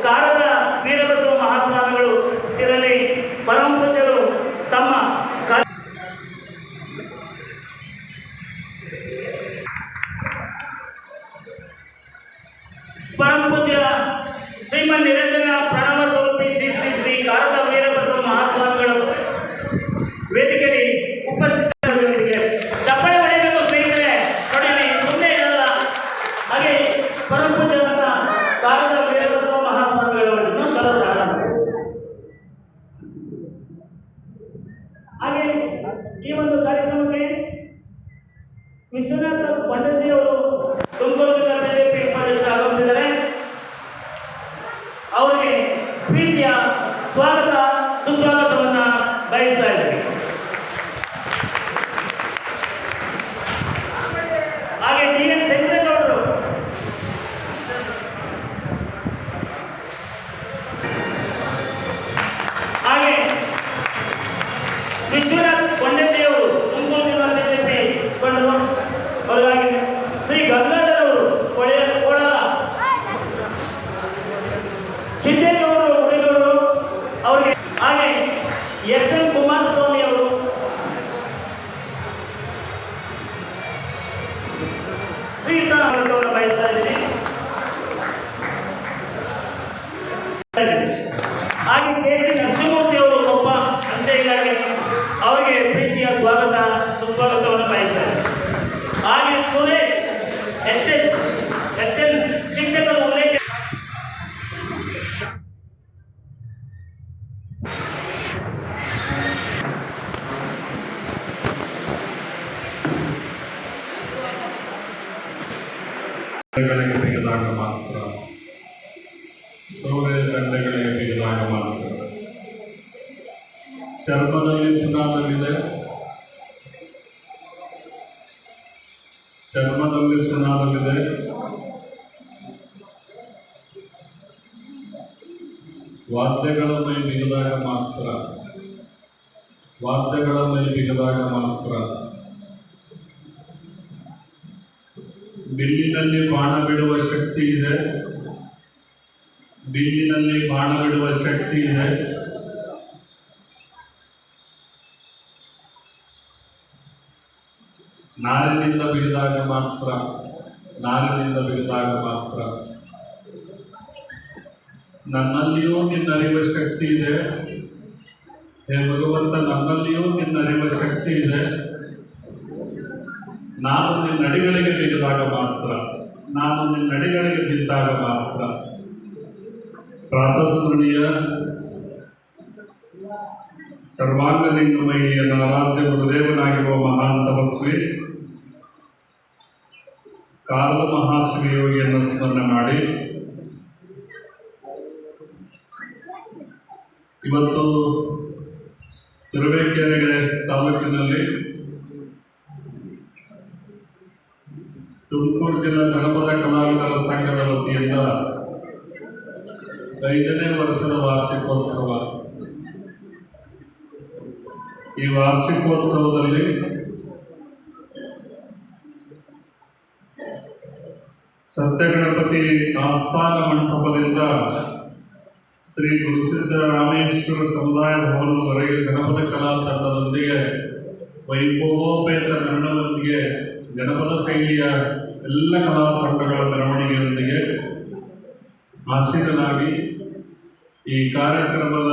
ಕಾರದ ವೀರಬಸವ ಮಹಾಸ್ವಾಮಿಗಳು ಇದರಲ್ಲಿ ಪರಮ ಪೂಜ್ಯರು ತಮ್ಮ ಪರಮ ಪೂಜ್ಯ ಶ್ರೀಮನ್ ನಿರಂಜನ ಪ್ರಣವ ಸ್ವರೂಪಿ ಶ್ರೀ ಶ್ರೀ ಶ್ರೀ ಕಾರದ ವೀರಬಸವ ಮಹಾಸ್ವಾಮಿಗಳು ವೇದಿಕೆಯಲ್ಲಿ ಉಪಸ್ಥಿತರಿಗೆ ಚಪ್ಪಳೆ ಹೊಡೆಯಬೇಕು ಸ್ನೇಹಿತರೆ. ನೋಡಿ ಸುಮ್ಮನೆ ಇರಲ್ಲ. ಹಾಗೆ ಪರಮ ಪೂಜ್ಯರಾದ ಕಾರದ ವೀರಬಸವ ಮಹಾಸ್ವಾಮಿಗಳನ್ನು ಕರೆದಾಗ ಹಾಗೆ ಈ ಒಂದು ಕಾರ್ಯಕ್ರಮಕ್ಕೆ ವಿಶ್ವನಾಥ ಪಂಡಿತ್ಜಿಯವರು ತುಮಕೂರು ಜಿಲ್ಲಾ ಬಿಜೆಪಿ ಉಪಾಧ್ಯಕ್ಷರು ಆಗಮಿಸಿದ್ದಾರೆ. ಅವರಿಗೆ ಪ್ರೀತಿಯ ಸ್ವಾಗತ ಸುಸ್ವಾಗತವನ್ನು ಬಯಸ್ತಾ ಇದ್ದಾರೆ. ಹಾಗೆ ಡಿ.ಎನ್. ಚಂದ್ರೇಗೌಡರು ಹಾಗೆ ವಿಶ್ವನಾಥ್ ಪಂಡಿತ್ಜಿಯವರು ತುಮಕೂರು ಜಿಲ್ಲಾ ಬಿಜೆಪಿ ಕೊಂಡರು ಅವರಾಗಿ ಶ್ರೀ ಗಂಗಾಧರ್ ಅವರು ಕೋಡಲ ಸಿದ್ದೇಗೌಡರು ಉಳಿದವರು ಅವರಿಗೆ ಹಾಗೆ ಎಸ್ ಎಂ ಕುಮಾರಸ್ವಾಮಿ ಅವರು ಶ್ರೀಯುತವನ್ನು ಬಯಸ್ತಾ ಇದ್ದೀನಿ. ಹಾಗೆ ಕೆ ಸಿ ನರಸಿಂಹಮೂರ್ತಿ ಅವರು ಒಬ್ಬ ಅಂಚೆ ಇಲಾಖೆ ಅವರಿಗೆ ಪ್ರೀತಿಯ ಸ್ವಾಗತ ಸುಸ್ವಾಗತವನ್ನು ಬಯಸ್ತಾರೆ. ಹಾಗೆ ಸುರೇಶ್ ಎಚ್ ಎನ್ ಶಿಕ್ಷಕರು ಉಲ್ಲೇಖ ದಂಡೆಗಳಿಗೆ ಬಿಗಿದಾಗ ಮಾತ್ರ, ಸೌರೆ ದಂಡೆಗಳಿಗೆ ಬಿಗಿದಾಗ ಮಾತ್ರ ಚರ್ಮದಲ್ಲಿ ಸುಣ್ಣಾದಲ್ಲಿದೆ, ಚರ್ಮದಲ್ಲಿ ಸುಣ್ಣಾದಲ್ಲಿದೆ. ವಾದ್ಯಗಳ ಮೈ ಬಿಗಿದಾಗ ಮಾತ್ರ, ವಾದ್ಯಗಳ ಮೈ ಬಿಗಿದಾಗ ಮಾತ್ರ ಬಿಲ್ಲಿನಲ್ಲಿ ಬಾಣ ಬಿಡುವ ಶಕ್ತಿ ಇದೆ, ಬಿಲ್ಲಿನಲ್ಲಿ ಬಾಣ ಬಿಡುವ ಶಕ್ತಿ ಇದೆ. ನಾರಿನಿಂದ ಬಿಗಿದಾಗ ಮಾತ್ರ, ನಾರಿನಿಂದ ಬಿಗಿದಾಗ ಮಾತ್ರ ನನ್ನಲ್ಲಿಯೂ ನಿನ್ನರಿವ ಶಕ್ತಿ ಇದೆ. ಹೇ ಭಗವಂತ, ನನ್ನಲ್ಲಿಯೂ ನಿನ್ನರಿವ ಶಕ್ತಿ ಇದೆ. ನಾನು ನಿನ್ನಡಿಗಳಿಗೆ ಬಿಗಿದಾಗ ಮಾತ್ರ, ನಾನು ನಿನ್ನಡಿಗಳಿಗೆ ಬಿದ್ದಾಗ ಮಾತ್ರ. ಪ್ರಾತಸ್ಮರಣೀಯ ಸರ್ವಾಂಗಲಿಂಗಮಯ್ಯನ ಆರಾಧ್ಯ ಗುರುದೇವನಾಗಿರುವ ಮಹಾನ್ ತಪಸ್ವಿ ಕಾರದ ಮಹಾಶಿವಯೋಗಿಯನ್ನು ಸ್ಮರಣೆ ಮಾಡಿ ಇವತ್ತು ತುರುವೇಕೆರೆ ತಾಲೂಕಿನಲ್ಲಿ ತುಮಕೂರು ಜಿಲ್ಲಾ ಜನಪದ ಕಲಾವಿದರ ಸಂಘದ ವತಿಯಿಂದ 5ನೇ ವರ್ಷದ ವಾರ್ಷಿಕೋತ್ಸವ. ಈ ವಾರ್ಷಿಕೋತ್ಸವದಲ್ಲಿ ಸತ್ಯಗಣಪತಿ ಆಸ್ಥಾನ ಮಂಟಪದಿಂದ ಶ್ರೀ ಗುರುಸಿದ್ದರಾಮೇಶ್ವರ ಸಮುದಾಯ ಭವನದವರೆಗೆ ಜನಪದ ಕಲಾ ತಂಡದೊಂದಿಗೆ ವೈಭವೋಪೇತ ಮೆರವಣಿಗೆಯೊಂದಿಗೆ ಜನಪದ ಶೈಲಿಯ ಎಲ್ಲ ಕಲಾ ತಂಡಗಳ ಮೆರವಣಿಗೆಯೊಂದಿಗೆ ಆಸೀನನಾಗಿ ಈ ಕಾರ್ಯಕ್ರಮದ